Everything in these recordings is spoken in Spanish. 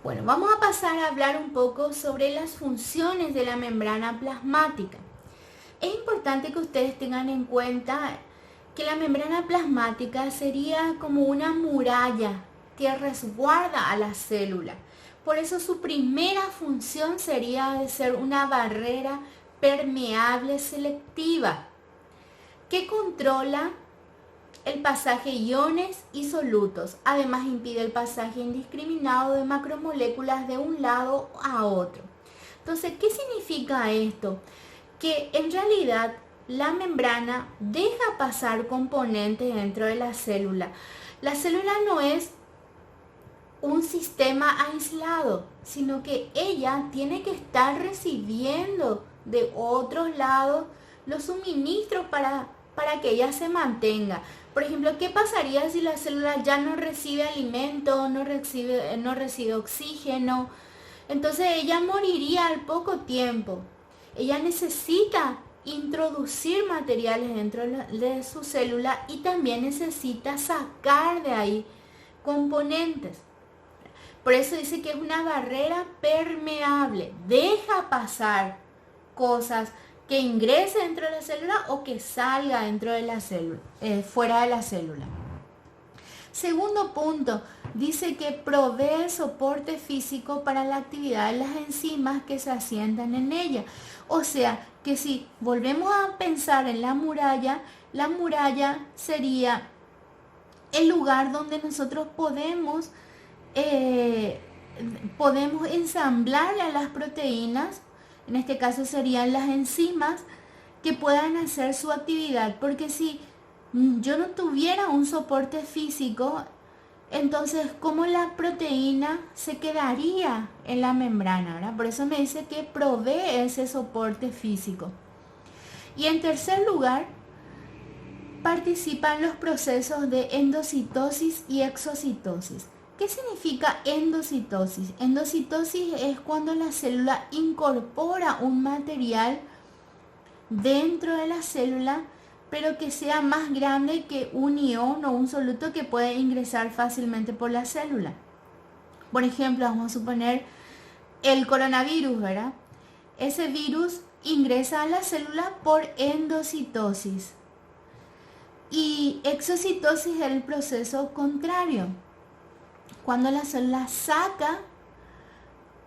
Bueno, vamos a pasar a hablar un poco sobre las funciones de la membrana plasmática. Es importante que ustedes tengan en cuenta que la membrana plasmática sería como una muralla que resguarda a la célula. Por eso su primera función sería de ser una barrera permeable selectiva que controla el pasaje de iones y solutos. Además impide el pasaje indiscriminado de macromoléculas de un lado a otro. Entonces, ¿qué significa esto? Que en realidad la membrana deja pasar componentes dentro de la célula. La célula no es un sistema aislado, sino que ella tiene que estar recibiendo de otros lados los suministros para que ella se mantenga. Por ejemplo, ¿qué pasaría si la célula ya no recibe alimento, no recibe oxígeno? Entonces ella moriría al poco tiempo. Ella necesita introducir materiales dentro de su célula y también necesita sacar de ahí componentes. Por eso dice que es una barrera permeable. Deja pasar cosas que ingrese dentro de la célula o que salga dentro de la célula, fuera de la célula. Segundo punto, dice que provee soporte físico para la actividad de las enzimas que se asientan en ella. O sea, que si volvemos a pensar en la muralla sería el lugar donde nosotros podemos ensamblar a las proteínas. En este caso serían las enzimas que puedan hacer su actividad, porque si yo no tuviera un soporte físico, entonces ¿cómo la proteína se quedaría en la membrana, ¿verdad? Por eso me dice que provee ese soporte físico. Y en tercer lugar, participa en los procesos de endocitosis y exocitosis. ¿Qué significa endocitosis? Endocitosis es cuando la célula incorpora un material dentro de la célula, pero que sea más grande que un ion o un soluto que puede ingresar fácilmente por la célula. Por ejemplo, vamos a suponer el coronavirus, ¿verdad? Ese virus ingresa a la célula por endocitosis. Y exocitosis es el proceso contrario. Cuando la célula saca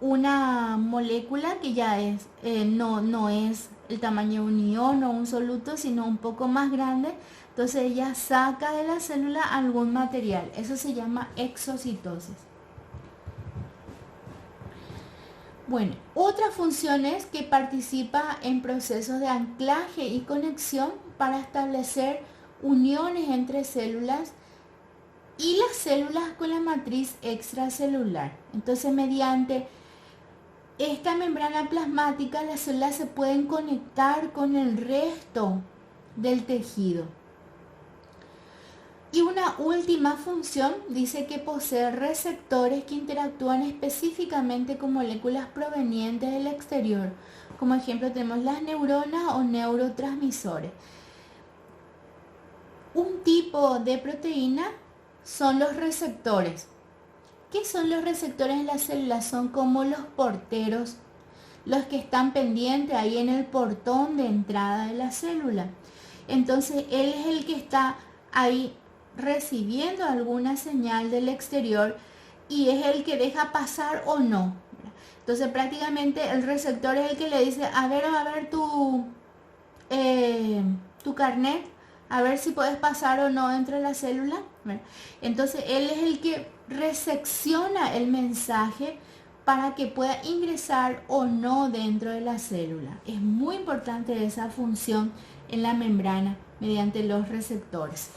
una molécula que ya es, no es el tamaño de un ion o un soluto, sino un poco más grande, entonces ella saca de la célula algún material. Eso se llama exocitosis. Bueno, otra función es que participa en procesos de anclaje y conexión para establecer uniones entre células y las células con la matriz extracelular. Entonces, mediante esta membrana plasmática, las células se pueden conectar con el resto del tejido. Y una última función dice que posee receptores que interactúan específicamente con moléculas provenientes del exterior. Como ejemplo tenemos las neuronas o neurotransmisores. Un tipo de proteína son los receptores. ¿Qué son los receptores en las células? Son como los porteros, los que están pendientes ahí en el portón de entrada de la célula. Entonces, él es el que está ahí recibiendo alguna señal del exterior y es el que deja pasar o no. Entonces, prácticamente el receptor es el que le dice, a ver tu carnet, a ver si puedes pasar o no dentro de la célula. Entonces él es el que recepciona el mensaje para que pueda ingresar o no dentro de la célula. Es muy importante esa función en la membrana mediante los receptores.